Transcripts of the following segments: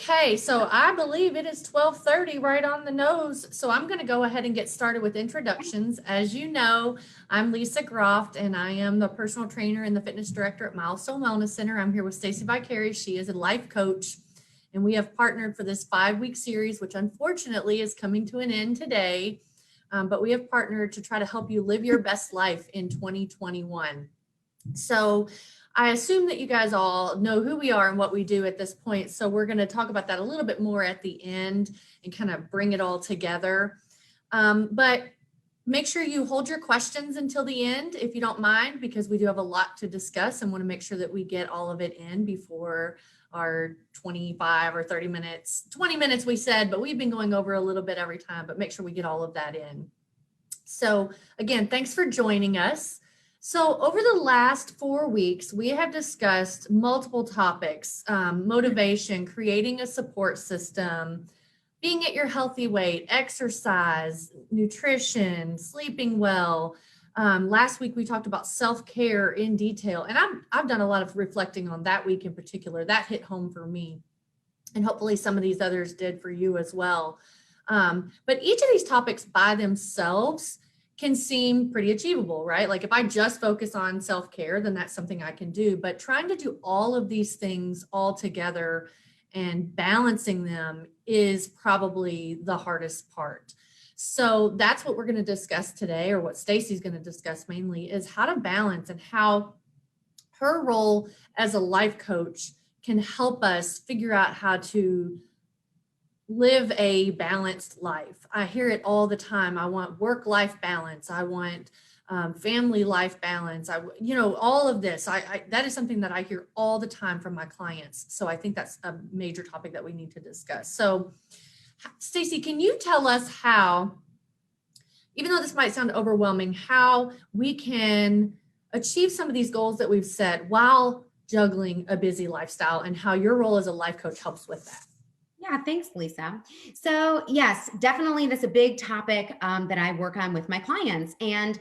Okay, so I believe it is 12:30 right on the nose. So I'm going to go ahead and get started with introductions. As you know, I'm Lisa Groft and I am the personal trainer and the fitness director at Milestone Wellness Center. I'm here with Stacey Vicarious. She is a life coach and we have partnered for this 5-week series, which unfortunately is coming to an end today. But we have partnered to try to help you live your best life in 2021. So I assume that you guys all know who we are and what we do at this point. So we're going to talk about that a little bit more at the end and kind of bring it all together. But make sure you hold your questions until the end, if you don't mind, because we do have a lot to discuss and want to make sure that we get all of it in before our 25 or 30 minutes, 20 minutes we said, but we've been going over a little bit every time, but make sure we get all of that in. So again, thanks for joining us. So over the last 4 weeks, we have discussed multiple topics: motivation, creating a support system, being at your healthy weight, exercise, nutrition, sleeping well. Last week, we talked about self-care in detail, and I've done a lot of reflecting on that week in particular. That hit home for me, and hopefully some of these others did for you as well. But each of these topics by themselves can seem pretty achievable, right? Like if I just focus on self-care, then that's something I can do. But trying to do all of these things all together and balancing them is probably the hardest part. So that's what we're going to discuss today, or what Stacey's going to discuss mainly, is how to balance and how her role as a life coach can help us figure out how to live a balanced life. I hear it all the time. I want work-life balance. I want family life balance. All of this. That is something that I hear all the time from my clients. So I think that's a major topic that we need to discuss. So, Stacey, can you tell us how, even though this might sound overwhelming, how we can achieve some of these goals that we've set while juggling a busy lifestyle, and how your role as a life coach helps with that? Yeah, thanks, Lisa. So yes, definitely that's a big topic that I work on with my clients. And,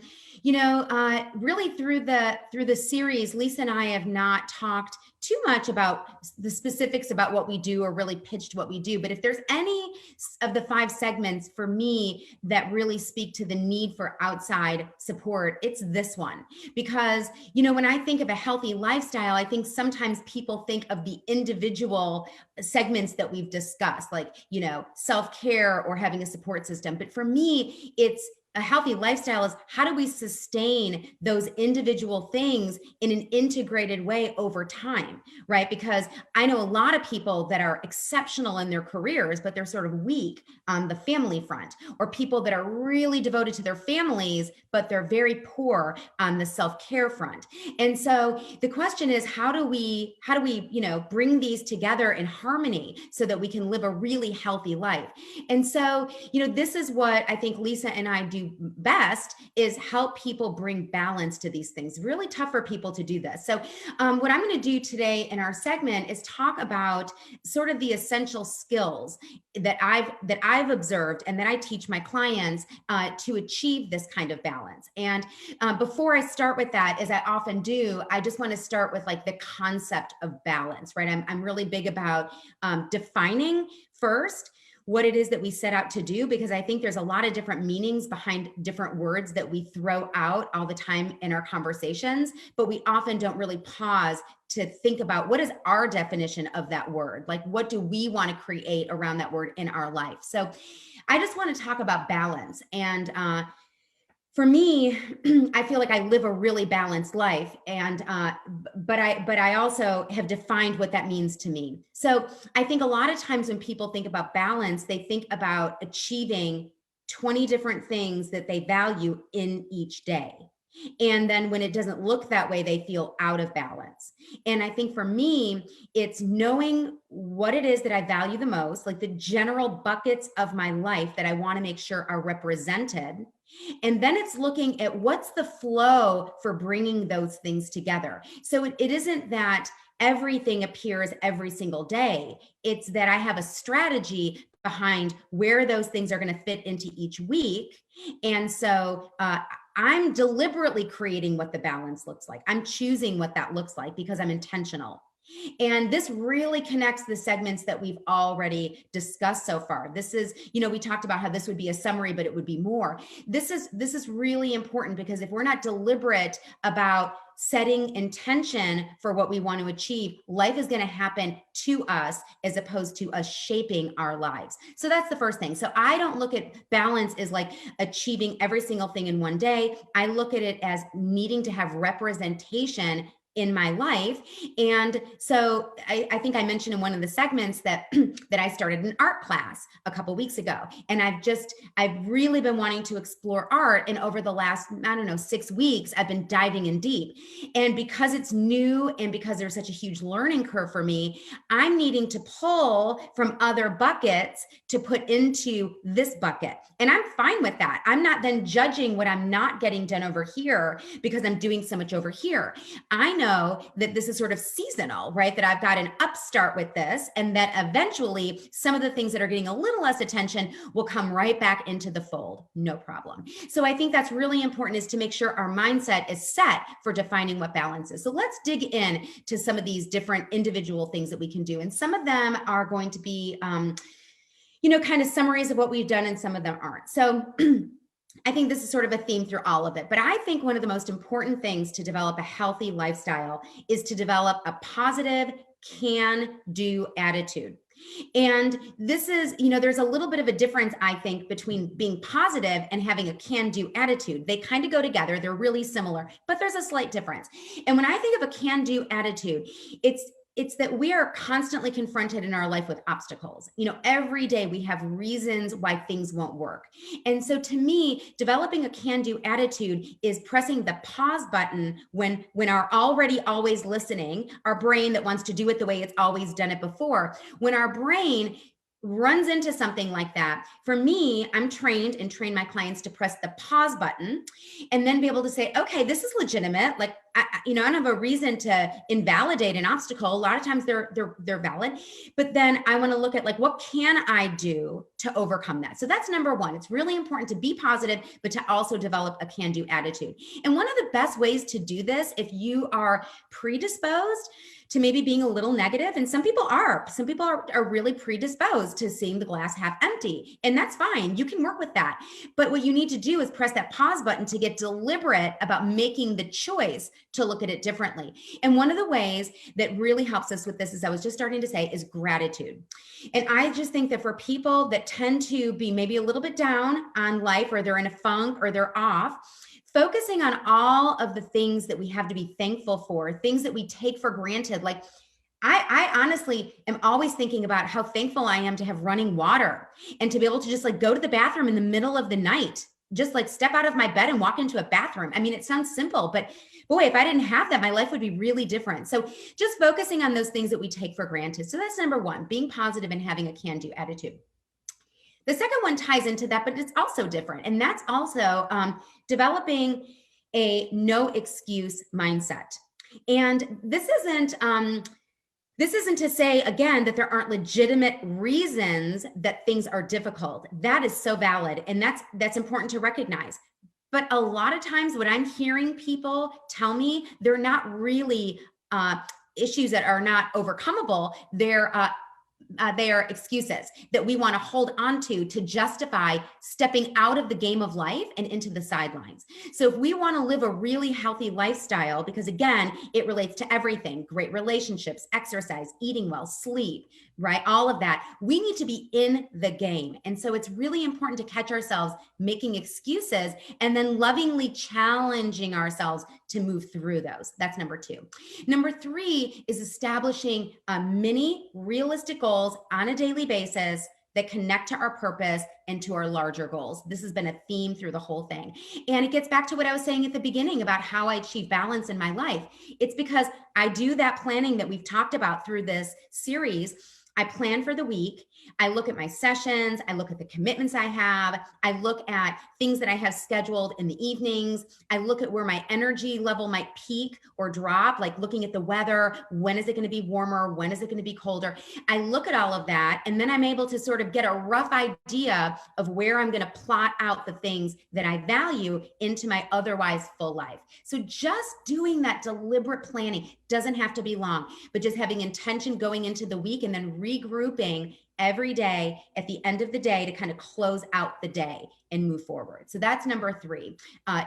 really through the series, Lisa and I have not talked too much about the specifics about what we do, or really pitched what we do. But if there's any of the 5 segments for me that really speak to the need for outside support, it's this one. Because, when I think of a healthy lifestyle, I think sometimes people think of the individual segments that we've discussed, like, self-care or having a support system. But for me, it's a healthy lifestyle is how do we sustain those individual things in an integrated way over time, right? Because I know a lot of people that are exceptional in their careers, but they're sort of weak on the family front, or people that are really devoted to their families, but they're very poor on the self-care front. And so the question is, how do we, bring these together in harmony so that we can live a really healthy life? And so, this is what I think Lisa and I do best, is help people bring balance to these things. Really tough for people to do this. So what I'm going to do today in our segment is talk about sort of the essential skills that I've observed and that I teach my clients to achieve this kind of balance. And before I start with that, as I often do, I just want to start with like the concept of balance, right? I'm really big about defining first what it is that we set out to do, because I think there's a lot of different meanings behind different words that we throw out all the time in our conversations, but we often don't really pause to think about what is our definition of that word? Like, what do we want to create around that word in our life? So I just want to talk about balance. And for me, I feel like I live a really balanced life, and but I also have defined what that means to me. So I think a lot of times when people think about balance, they think about achieving 20 different things that they value in each day. And then when it doesn't look that way, they feel out of balance. And I think for me, it's knowing what it is that I value the most, like the general buckets of my life that I want to make sure are represented. And then it's looking at what's the flow for bringing those things together. So it isn't that everything appears every single day. It's that I have a strategy behind where those things are going to fit into each week. And so I'm deliberately creating what the balance looks like. I'm choosing what that looks like because I'm intentional. And this really connects the segments that we've already discussed so far. This is, we talked about how this would be a summary, but it would be more. This is really important, because if we're not deliberate about setting intention for what we want to achieve, life is going to happen to us as opposed to us shaping our lives. So that's the first thing. So I don't look at balance as like achieving every single thing in one day. I look at it as needing to have representation in my life. And so I think I mentioned in one of the segments that that I started an art class a couple weeks ago. And I've really been wanting to explore art. And over the last, 6 weeks, I've been diving in deep. And because it's new and because there's such a huge learning curve for me, I'm needing to pull from other buckets to put into this bucket. And I'm fine with that. I'm not then judging what I'm not getting done over here because I'm doing so much over here. I know that this is sort of seasonal, right? That I've got an upstart with this, and that eventually some of the things that are getting a little less attention will come right back into the fold. No problem. So I think that's really important, is to make sure our mindset is set for defining what balance is. So let's dig in to some of these different individual things that we can do. And some of them are going to be, kind of summaries of what we've done, and some of them aren't. So I think this is sort of a theme through all of it. But I think one of the most important things to develop a healthy lifestyle is to develop a positive can-do attitude. And this is, there's a little bit of a difference, I think, between being positive and having a can-do attitude. They kind of go together. They're really similar, but there's a slight difference. And when I think of a can-do attitude, it's that we are constantly confronted in our life with obstacles. Every day we have reasons why things won't work. And so to me, developing a can-do attitude is pressing the pause button when our already always listening, our brain that wants to do it the way it's always done it before, when our brain runs into something like that. For me, I'm trained and train my clients to press the pause button and then be able to say, okay, this is legitimate. Like, I don't have a reason to invalidate an obstacle. A lot of times they're valid, but then I want to look at, like, what can I do to overcome that? So that's number one. It's really important to be positive, but to also develop a can-do attitude. And one of the best ways to do this, if you are predisposed to maybe being a little negative, and some people are really predisposed to seeing the glass half empty, and that's fine. You can work with that. But what you need to do is press that pause button to get deliberate about making the choice to look at it differently. And one of the ways that really helps us with this, as I was just starting to say, is gratitude. And I just think that for people that tend to be maybe a little bit down on life, or they're in a funk, or they're off, focusing on all of the things that we have to be thankful for, things that we take for granted. Like, I honestly am always thinking about how thankful I am to have running water, and to be able to just like go to the bathroom in the middle of the night, just like step out of my bed and walk into a bathroom. I mean, it sounds simple, but boy, if I didn't have that, my life would be really different. So just focusing on those things that we take for granted. So that's number one, being positive and having a can-do attitude. The second one ties into that, but it's also different. And that's also developing a no excuse mindset. And this isn't to say, again, that there aren't legitimate reasons that things are difficult. That is so valid. And that's important to recognize. But a lot of times what I'm hearing people tell me, they're not really issues that are not overcomable. They are excuses that we want to hold on to justify stepping out of the game of life and into the sidelines. So if we want to live a really healthy lifestyle, because again, it relates to everything, great relationships, exercise, eating well, sleep, right? All of that, we need to be in the game. And so it's really important to catch ourselves making excuses and then lovingly challenging ourselves to move through those. That's number two. Number three is establishing mini realistic goals on a daily basis that connect to our purpose and to our larger goals. This has been a theme through the whole thing. And it gets back to what I was saying at the beginning about how I achieve balance in my life. It's because I do that planning that we've talked about through this series. I plan for the week, I look at my sessions, I look at the commitments I have, I look at things that I have scheduled in the evenings, I look at where my energy level might peak or drop, like looking at the weather, when is it going to be warmer, when is it going to be colder? I look at all of that, and then I'm able to sort of get a rough idea of where I'm going to plot out the things that I value into my otherwise full life. So just doing that deliberate planning doesn't have to be long, but just having intention going into the week and then regrouping every day at the end of the day to kind of close out the day and move forward. So that's number 3,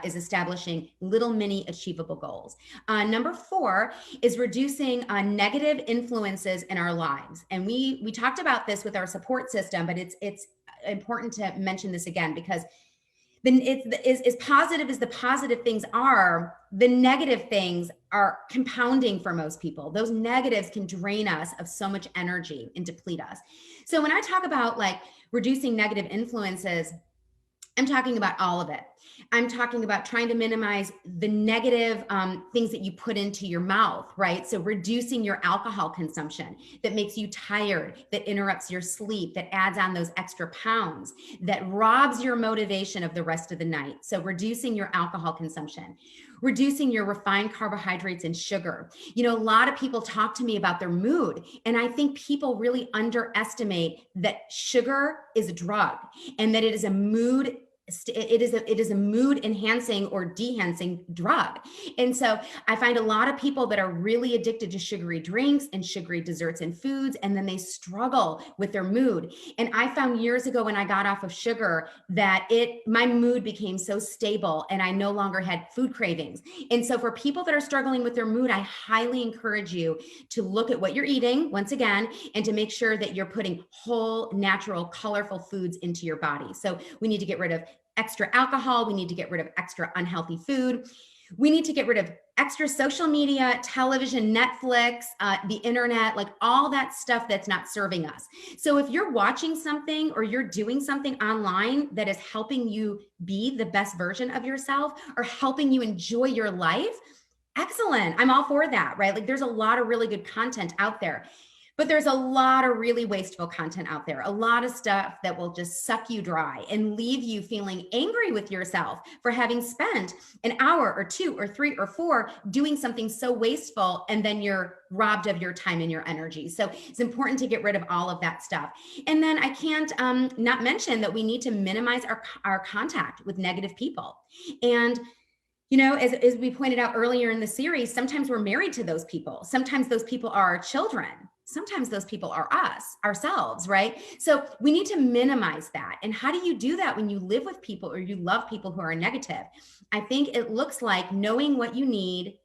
is establishing little mini achievable goals. Number 4 is reducing negative influences in our lives. And we talked about this with our support system, but it's important to mention this again, because then it's as positive as the positive things are, the negative things are compounding for most people. Those negatives can drain us of so much energy and deplete us. So when I talk about like reducing negative influences, I'm talking about all of it. I'm talking about trying to minimize the negative things that you put into your mouth, right? So reducing your alcohol consumption that makes you tired, that interrupts your sleep, that adds on those extra pounds, that robs your motivation of the rest of the night. So reducing your alcohol consumption, reducing your refined carbohydrates and sugar. You know, a lot of people talk to me about their mood, and I think people really underestimate that sugar is a drug and that it is a mood mood enhancing or dehancing drug. And so I find a lot of people that are really addicted to sugary drinks and sugary desserts and foods, and then they struggle with their mood. And I found years ago when I got off of sugar that my mood became so stable and I no longer had food cravings. And so for people that are struggling with their mood, I highly encourage you to look at what you're eating once again, and to make sure that you're putting whole, natural, colorful foods into your body. So we need to get rid of extra alcohol. We need to get rid of extra unhealthy food. We need to get rid of extra social media, television, Netflix, the internet, like all that stuff that's not serving us. So if you're watching something or you're doing something online that is helping you be the best version of yourself or helping you enjoy your life, excellent. I'm all for that, right? Like there's a lot of really good content out there. But there's a lot of really wasteful content out there, a lot of stuff that will just suck you dry and leave you feeling angry with yourself for having spent an hour or 2 or 3 or 4 doing something so wasteful, and then you're robbed of your time and your energy. So it's important to get rid of all of that stuff. And then I can't not mention that we need to minimize our contact with negative people. And you know, as we pointed out earlier in the series, sometimes we're married to those people. Sometimes those people are our children. Sometimes those people are us, ourselves, right? So we need to minimize that. And how do you do that when you live with people or you love people who are negative? I think it looks like knowing what you need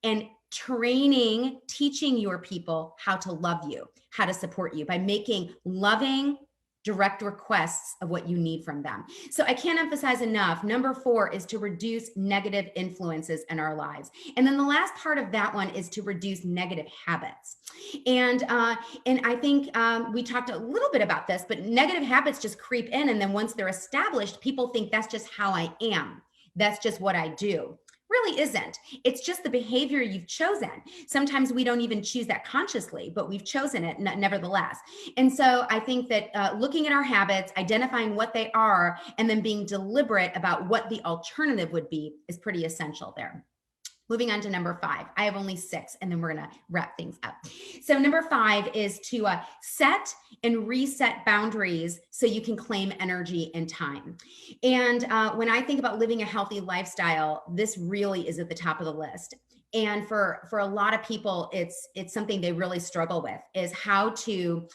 and teaching your people how to love you, how to support you by making loving, direct requests of what you need from them. So I can't emphasize enough. Number 4 is to reduce negative influences in our lives. And then the last part of that one is to reduce negative habits. And I think we talked a little bit about this, but negative habits just creep in. And then once they're established, people think that's just how I am. That's just what I do. Really isn't. It's just the behavior you've chosen. Sometimes we don't even choose that consciously, but we've chosen it nevertheless. And so I think that looking at our habits, identifying what they are, and then being deliberate about what the alternative would be is pretty essential there. Moving on to number 5. I have only 6, and then we're going to wrap things up. So number 5 is to set and reset boundaries so you can claim energy and time. And when I think about living a healthy lifestyle, this really is at the top of the list. And for a lot of people, it's something they really struggle with, is how to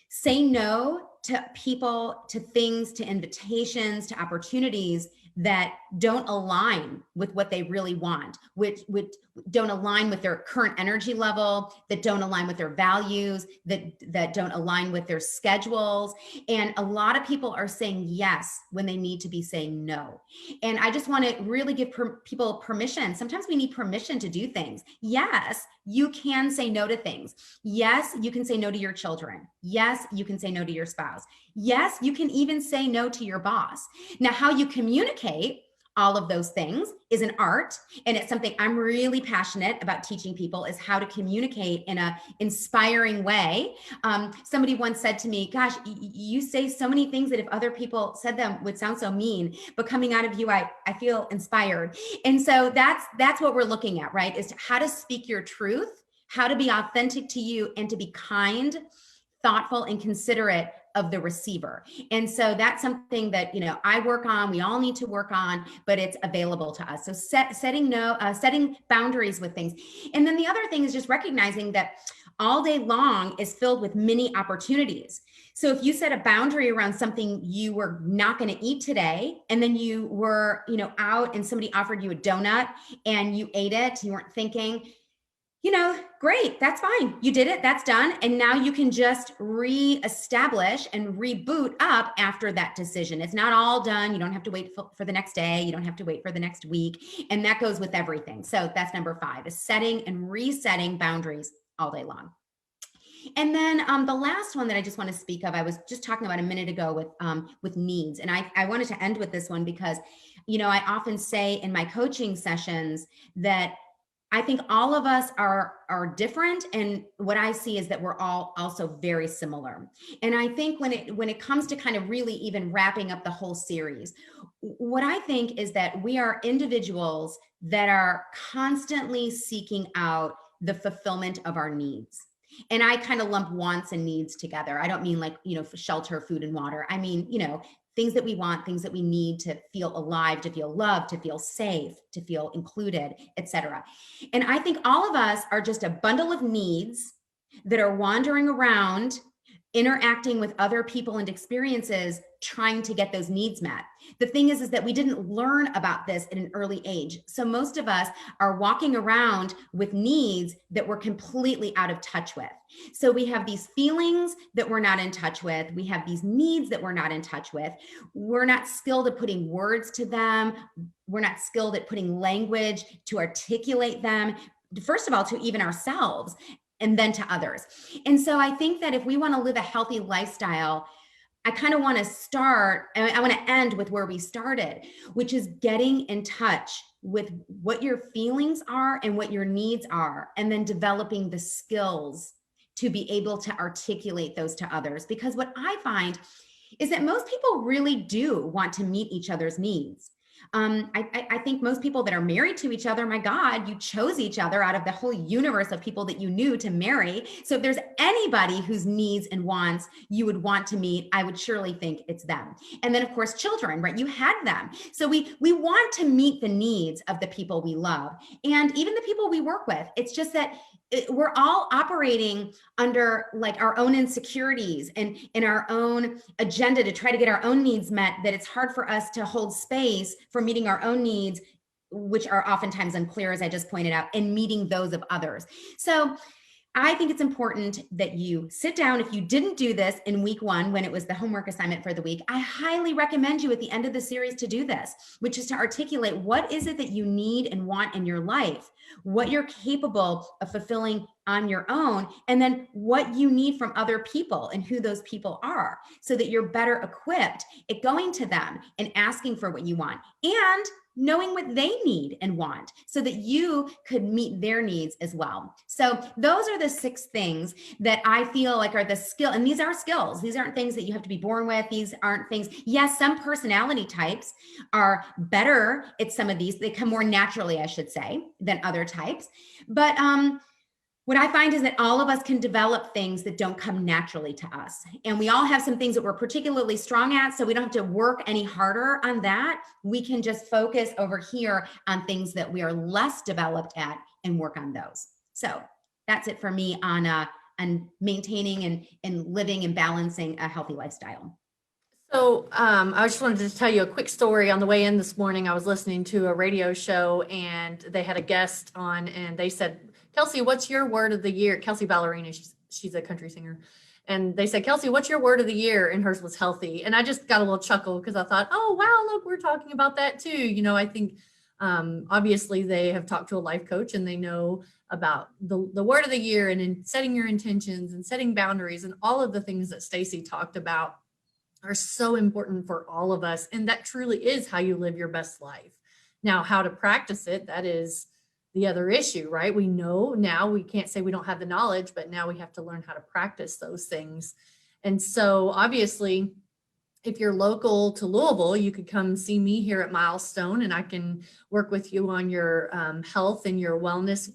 say no to people, to things, to invitations, to opportunities that don't align with what they really want, which don't align with their current energy level, that don't align with their values, that don't align with their schedules. And a lot of people are saying yes when they need to be saying no. And I just want to really give people permission. Sometimes we need permission to do things. Yes, you can say no to things. Yes, you can say no to your children. Yes, you can say no to your spouse. Yes, you can even say no to your boss. Now, how you communicate all of those things is an art, and it's something I'm really passionate about teaching people, is how to communicate in a inspiring way. Somebody once said to me, gosh, you say so many things that if other people said them would sound so mean, but coming out of you, I feel inspired. And so that's what we're looking at, right? Is how to speak your truth, how to be authentic to you, and to be kind, thoughtful, and considerate of the receiver. And so that's something that, I work on, we all need to work on, but it's available to us. So setting boundaries with things. And then the other thing is just recognizing that all day long is filled with many opportunities. So if you set a boundary around something you were not going to eat today, and then you were, out and somebody offered you a donut and you ate it, you weren't thinking, great, that's fine. You did it, that's done. And now you can just reestablish and reboot up after that decision. It's not all done. You don't have to wait for the next day. You don't have to wait for the next week. And that goes with everything. So that's number 5, is setting and resetting boundaries all day long. And then the last one that I just want to speak of, I was just talking about a minute ago with needs. And I wanted to end with this one because, I often say in my coaching sessions that I think all of us are different, and what I see is that we're all also very similar. And I think when it comes to kind of really even wrapping up the whole series, what I think is that we are individuals that are constantly seeking out the fulfillment of our needs. And I kind of lump wants and needs together. I don't mean like, shelter, food, and water. I mean, things that we want, things that we need to feel alive, to feel loved, to feel safe, to feel included, etc. And I think all of us are just a bundle of needs that are wandering around, interacting with other people and experiences, trying to get those needs met. The thing is that we didn't learn about this at an early age. So most of us are walking around with needs that we're completely out of touch with. So we have these feelings that we're not in touch with. We have these needs that we're not in touch with. We're not skilled at putting words to them. We're not skilled at putting language to articulate them, first of all, to even ourselves, and then to others. And so I think that if we want to live a healthy lifestyle, I kind of want to start, and I want to end with where we started, which is getting in touch with what your feelings are and what your needs are, and then developing the skills to be able to articulate those to others. Because what I find is that most people really do want to meet each other's needs. I think most people that are married to each other, my God, you chose each other out of the whole universe of people that you knew to marry. So if there's anybody whose needs and wants you would want to meet, I would surely think it's them. And then of course, children, right? You had them. So we want to meet the needs of the people we love and even the people we work with. It's just that we're all operating under like our own insecurities and in our own agenda to try to get our own needs met, that it's hard for us to hold space for meeting our own needs, which are oftentimes unclear, as I just pointed out, and meeting those of others. So I think it's important that you sit down. If you didn't do this in week 1, when it was the homework assignment for the week, I highly recommend you at the end of the series to do this, which is to articulate what is it that you need and want in your life, what you're capable of fulfilling on your own, and then what you need from other people and who those people are, so that you're better equipped at going to them and asking for what you want and knowing what they need and want, so that you could meet their needs as well. So those are the 6 things that I feel like are the skill. And these are skills. These aren't things that you have to be born with. These aren't things. Yes, some personality types are better at some of these. They come more naturally, I should say, than other types. But what I find is that all of us can develop things that don't come naturally to us. And we all have some things that we're particularly strong at, so we don't have to work any harder on that. We can just focus over here on things that we are less developed at and work on those. So that's it for me on maintaining and living and balancing a healthy lifestyle. So I just wanted to tell you a quick story. On the way in this morning, I was listening to a radio show and they had a guest on and they said, Kelsey, what's your word of the year? Kelsey Ballerina, she's a country singer. And they said, Kelsey, what's your word of the year? And hers was healthy. And I just got a little chuckle because I thought, oh, wow, look, we're talking about that too. I think obviously they have talked to a life coach and they know about the word of the year and in setting your intentions and setting boundaries and all of the things that Stacy talked about are so important for all of us. And that truly is how you live your best life. Now, how to practice it, that is the other issue, right? We know now, we can't say we don't have the knowledge, but now we have to learn how to practice those things. And so obviously, if you're local to Louisville, you could come see me here at Milestone, and I can work with you on your health and your wellness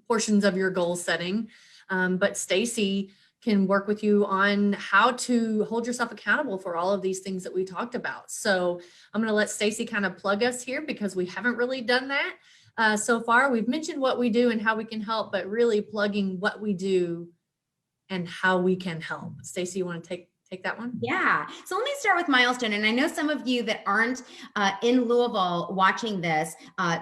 portions of your goal setting. But Stacy can work with you on how to hold yourself accountable for all of these things that we talked about. So I'm going to let Stacy kind of plug us here, because we haven't really done that so far. We've mentioned what we do and how we can help, but really plugging what we do and how we can help. Stacy, you want to take that one? Yeah. So let me start with Milestone. And I know some of you that aren't in Louisville watching this,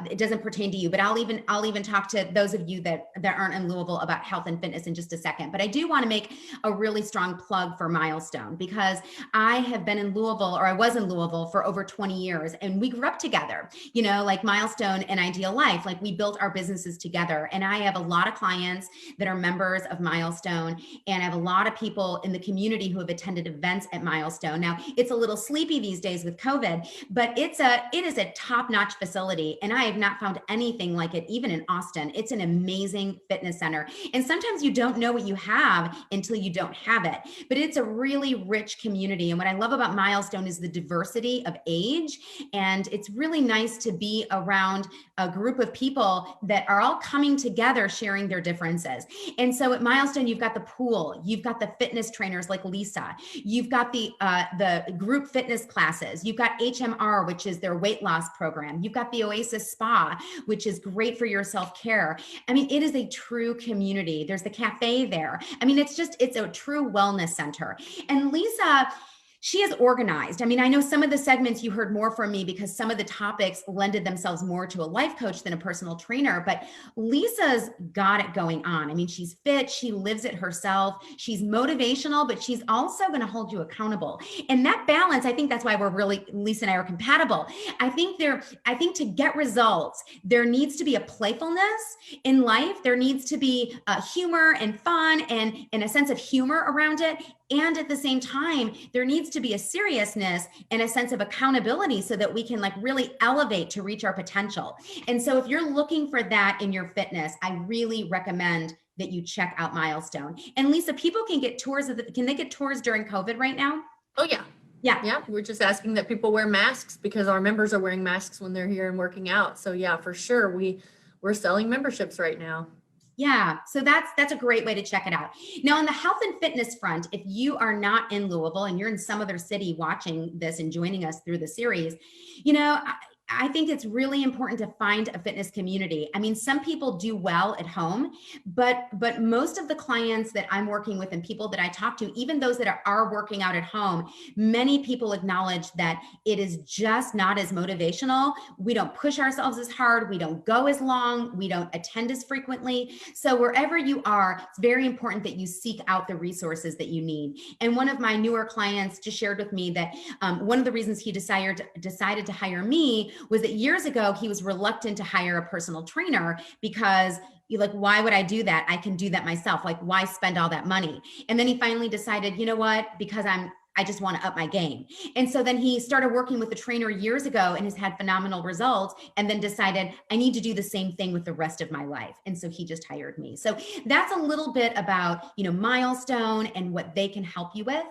it doesn't pertain to you, but I'll even talk to those of you that aren't in Louisville about health and fitness in just a second. But I do want to make a really strong plug for Milestone, because I have been in Louisville, or I was in Louisville for over 20 years, and we grew up together, you know, like Milestone and Ideal Life, like we built our businesses together. And I have a lot of clients that are members of Milestone, and I have a lot of people in the community who have attended events at Milestone. Now, it's a little sleepy these days with COVID, but it is a top-notch facility, and I have not found anything like it, even in Austin. It's an amazing fitness center. And sometimes you don't know what you have until you don't have it, but it's a really rich community. And what I love about Milestone is the diversity of age, and it's really nice to be around a group of people that are all coming together, sharing their differences. And so at Milestone, you've got the pool, you've got the fitness trainers like Lisa, you've got the group fitness classes, you've got HMR, which is their weight loss program, you've got the Oasis Spa, which is great for your self-care. I mean, it is a true community. There's the cafe there. I mean, it's a true wellness center. And Lisa, she is organized. I mean, I know some of the segments you heard more from me because some of the topics lended themselves more to a life coach than a personal trainer, but Lisa's got it going on. I mean, she's fit, she lives it herself, she's motivational, but she's also going to hold you accountable. And that balance, I think that's why Lisa and I are compatible. I think to get results, there needs to be a playfulness in life. There needs to be humor and fun and a sense of humor around it. And at the same time, there needs to be a seriousness and a sense of accountability so that we can like really elevate to reach our potential. And so if you're looking for that in your fitness, I really recommend that you check out Milestone. And Lisa, people can get tours can they get tours during COVID right now? Oh yeah. Yeah. Yeah. We're just asking that people wear masks because our members are wearing masks when they're here and working out. So yeah, for sure. We're selling memberships right now. Yeah, so that's a great way to check it out. Now, on the health and fitness front, if you are not in Louisville and you're in some other city watching this and joining us through the series, you know, I think it's really important to find a fitness community. I mean, some people do well at home, but most of the clients that I'm working with and people that I talk to, even those that are working out at home, many people acknowledge that it is just not as motivational. We don't push ourselves as hard. We don't go as long. We don't attend as frequently. So wherever you are, it's very important that you seek out the resources that you need. And one of my newer clients just shared with me that one of the reasons he decided to hire me was that years ago, he was reluctant to hire a personal trainer because you're like, why would I do that? I can do that myself. Like, why spend all that money? And then he finally decided, you know what? Because I just want to up my game. And so then he started working with a trainer years ago and has had phenomenal results, and then decided I need to do the same thing with the rest of my life. And so he just hired me. So that's a little bit about, you know, Milestone and what they can help you with.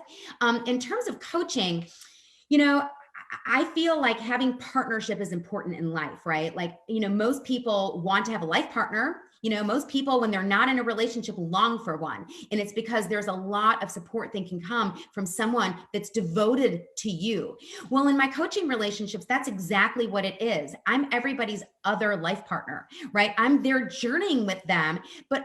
In terms of coaching, you know, I feel like having partnership is important in life, right? Like, you know, most people want to have a life partner. You know, most people, when they're not in a relationship, long for one. And it's because there's a lot of support that can come from someone that's devoted to you. Well, in my coaching relationships, that's exactly what it is. I'm everybody's other life partner, right? I'm there journeying with them, but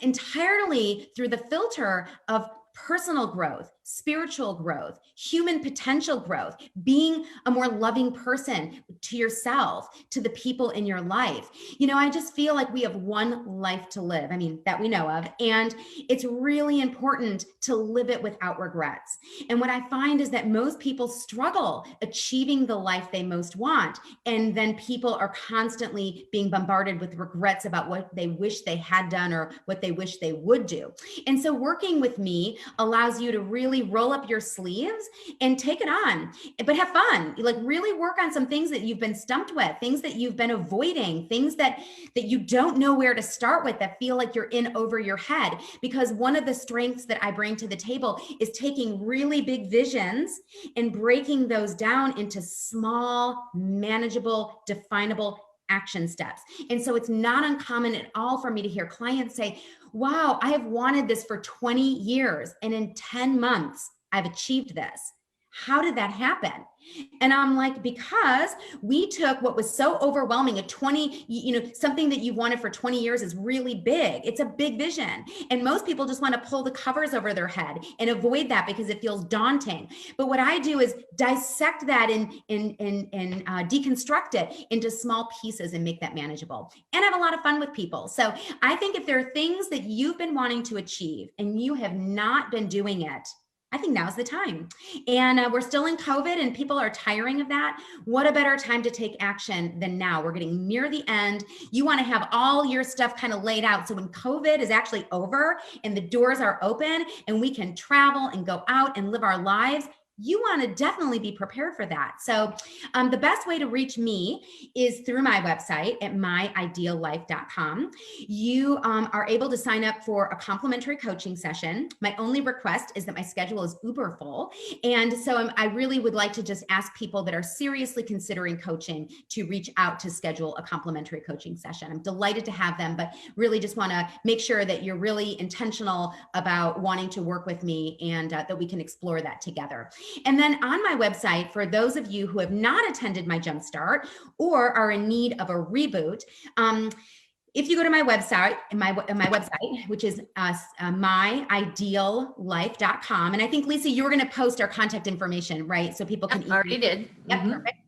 entirely through the filter of personal growth, spiritual growth, human potential growth, being a more loving person to yourself, to the people in your life. You know, I just feel like we have one life to live. I mean, that we know of. And it's really important to live it without regrets. And what I find is that most people struggle achieving the life they most want. And then people are constantly being bombarded with regrets about what they wish they had done or what they wish they would do. And so working with me allows you to really really roll up your sleeves and take it on, but have fun. Like really work on some things that you've been stumped with, things that you've been avoiding, things that you don't know where to start with, that feel like you're in over your head. Because one of the strengths that I bring to the table is taking really big visions and breaking those down into small, manageable, definable action steps. And so it's not uncommon at all for me to hear clients say, wow, I have wanted this for 20 years. And in 10 months, I've achieved this. How did that happen? And I'm like, because we took what was so overwhelming, something that you wanted for 20 years is really big. It's a big vision. And most people just want to pull the covers over their head and avoid that because it feels daunting. But what I do is dissect that and deconstruct it into small pieces and make that manageable. And have a lot of fun with people. So I think if there are things that you've been wanting to achieve and you have not been doing it, I think now's the time. And we're still in COVID and people are tiring of that. What a better time to take action than now. We're getting near the end. You want to have all your stuff kind of laid out. So when COVID is actually over and the doors are open and we can travel and go out and live our lives, you want to definitely be prepared for that. So the best way to reach me is through my website at myideallife.com. You are able to sign up for a complimentary coaching session. My only request is that my schedule is uber full. And so I really would like to just ask people that are seriously considering coaching to reach out to schedule a complimentary coaching session. I'm delighted to have them, but really just want to make sure that you're really intentional about wanting to work with me and that we can explore that together. And then on my website, for those of you who have not attended my Jumpstart or are in need of a reboot, if you go to my website, which is myideallife.com, and I think, Lisa, you were going to post our contact information, right? So people can already did. Yep, perfect.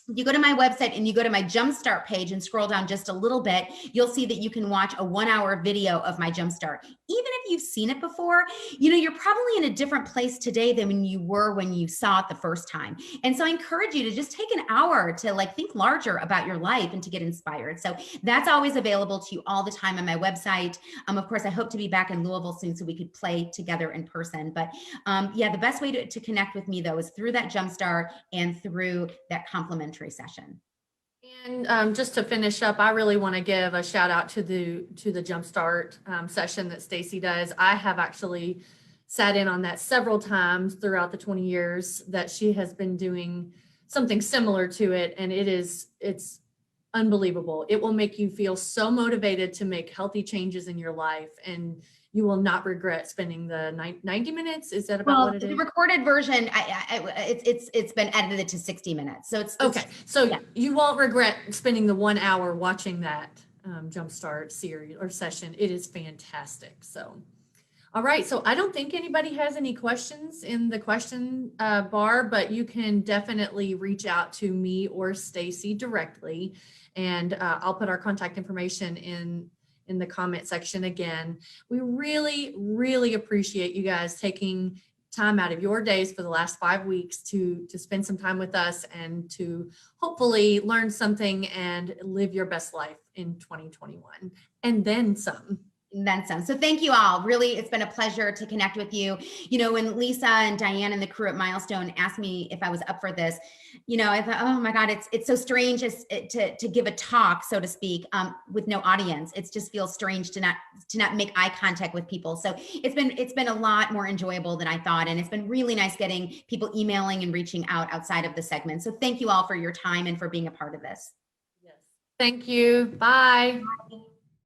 You go to my website and you go to my Jumpstart page and scroll down just a little bit, you'll see that you can watch a 1-hour video of my Jumpstart. Even if you've seen it before, you're probably in a different place today than when you were when you saw it the first time. And so I encourage you to just take an hour to think larger about your life and to get inspired. So that's always available to you all the time on my website. Of course, I hope to be back in Louisville soon so we could play together in person. But the best way to connect with me though is through that Jumpstart and through that complimentary session. And just to finish up, I really want to give a shout out to the Jumpstart session that Stacy does. I have actually sat in on that several times throughout the 20 years that she has been doing something similar to it, and it's unbelievable. It will make you feel so motivated to make healthy changes in your life, and you will not regret spending the 90 minutes. Is that about what it is? The recorded version, it's been edited to 60 minutes. So it's okay. So yeah. You won't regret spending the 1 hour watching that Jumpstart series or session. It is fantastic. So, all right. So I don't think anybody has any questions in the question bar, but you can definitely reach out to me or Stacy directly. And I'll put our contact information in the comment section again. We really, really appreciate you guys taking time out of your days for the last 5 weeks to spend some time with us and to hopefully learn something and live your best life in 2021 and then some. Then some. So thank you all. Really, it's been a pleasure to connect with you. When Lisa and Diane and the crew at Milestone asked me if I was up for this, I thought, oh my God, it's so strange to give a talk, so to speak, with no audience. It just feels strange to not make eye contact with people. So it's been a lot more enjoyable than I thought, and it's been really nice getting people emailing and reaching out outside of the segment. So thank you all for your time and for being a part of this. Yes. Thank you. Bye. Bye.